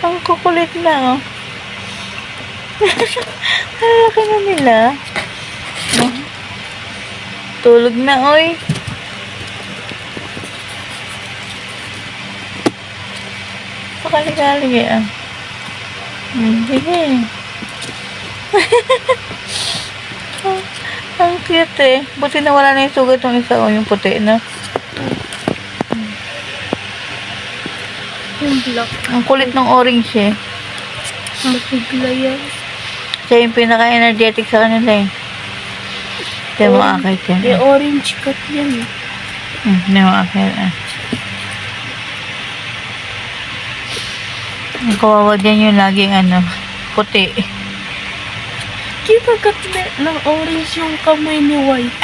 Ang kukulit na, oh. Ang laki na nila. Oh. Tulog na, oy. Pakali-kali, ah. Sige. Ang cute, eh. Buti na wala na yung sugat ng isa, oh, yung puti, no? Yung black. Ang kulit ng orange, eh. Masigla yan. Siya yung pinaka-energetic sa kanila, eh. Hindi mo akit yan. May orange cut yan. Hindi mo akit, ah. Ang kawawa dyan yung laging, puti. Kinagat ng orange yung kamay ni White.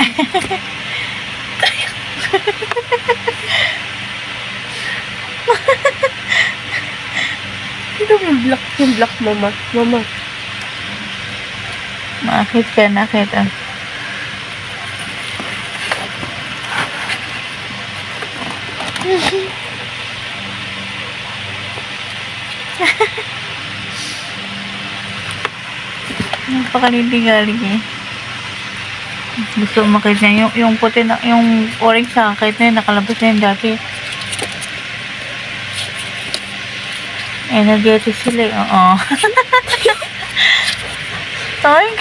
Ito yung black, mama. Mama. Maakit ka, nakit, ah. Napakaligalig, eh. Gusto makita niya yung puti na, yung orange sa kahit na yun, nakalabas na yun dati. Energetic sila, eh. Oo. Tawag.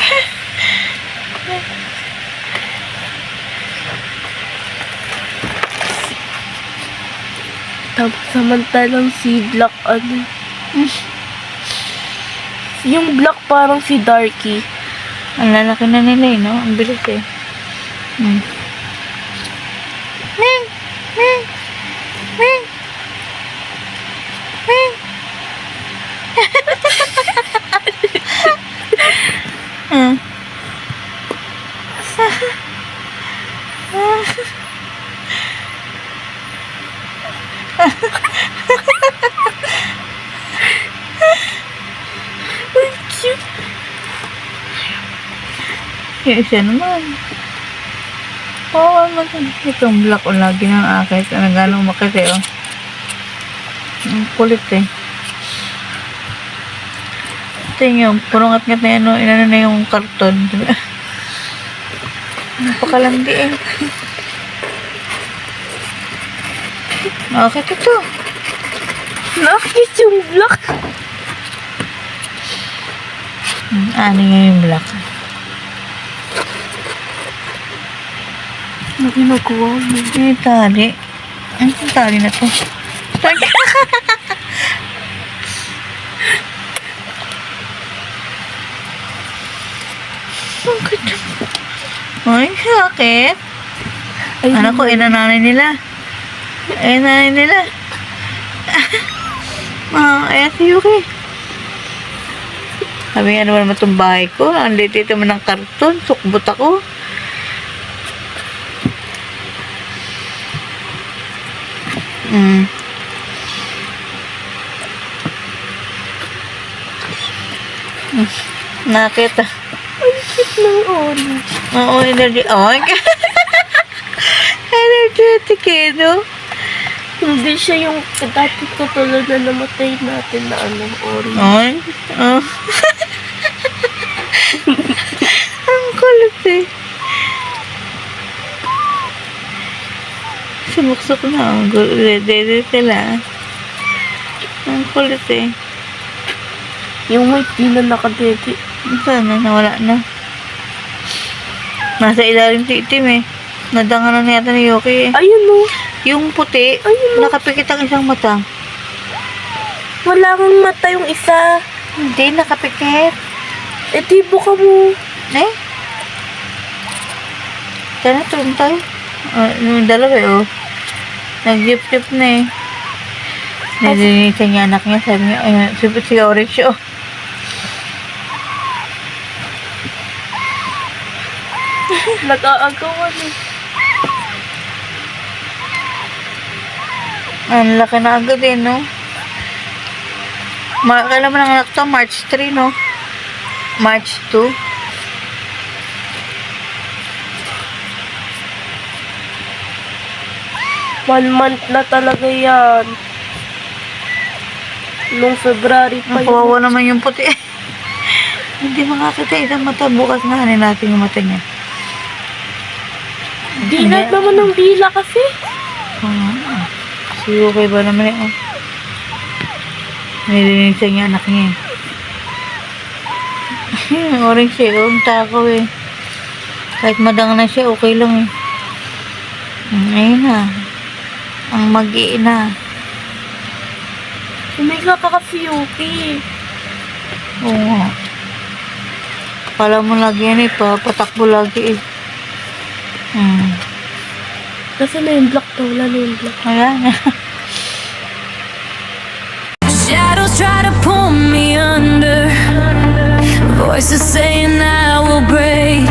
Tapos samantalang si Black, yung Black parang si Darky. Ang lalaki na nila, eh, no? Ang bilis, eh. Ming! Ming! Ming! Ming! Ay, cute. Yung isa naman. Oo, itong black o lagi ng akit. Ano gano'ng makiti, oh. Ang kulit, eh. Ito yung purong at-ngat na yan, inano na yung karton. Napakalandi, eh. Nakakit ito. Nakakit yung Black. Ano nga yung black? Ano ginagawa mo? Yung tali. Ang tali na to. Ay, sakit. Ay, Anak ko, inananay nila. Inanay nila. Ayan si Yuki. Sabi nga naman itong bahay ko. Ang litito mo ng karton. Sukbot ako. Nakita. Ang cute ng orange. Oo, energy. Oh, energetic, eh, no? Hindi siya yung dati katulad na namatay natin na orange. Ay, oh. Ang kulit, eh. Sumuksok na. Ready sila. Ang kulit eh. Yung white di na nakadede. Sana, nawala na. Nasa ilalim si itim eh. Nadangan na yata ni Yoki eh. Ayun o. Yung puti, Ayun o. nakapikit ang isang mata. Wala kang mata yung isa. Hindi, nakapikit. Eh, di buka mo. Eh? Sana tulong tayo. Yung dalawa eh, oh. Nag-jeep-jeep na eh. Nalinisan niya anak niya. Sabi niya, ayun, si Orange, oh. Nag-aagawan eh. Ang laki na agad eh, no? Kailan mo nang anak to? March 3, no? March 2. One month na talaga yan. Nung February pa Ang kawawa naman yung puti. Hindi makakita isang mata. Bukas nga hanin natin yung mata niya. Dilat naman ng dila kasi. Si okay ba naman eh, oh. Nilinisan niya anak niya eh. Yung orange eh, oh. Ang takaw eh. Kahit madang na siya, okay lang eh. Ayun na. Ang mag-iina. Umiga ka kasi, Yuki. Oo nga. Kala mo lagi yan eh, patakbo lagi eh. Kasi na yung black daw, wala na yung black. Wala na. Shadows try to pull me under. Voices saying I will break.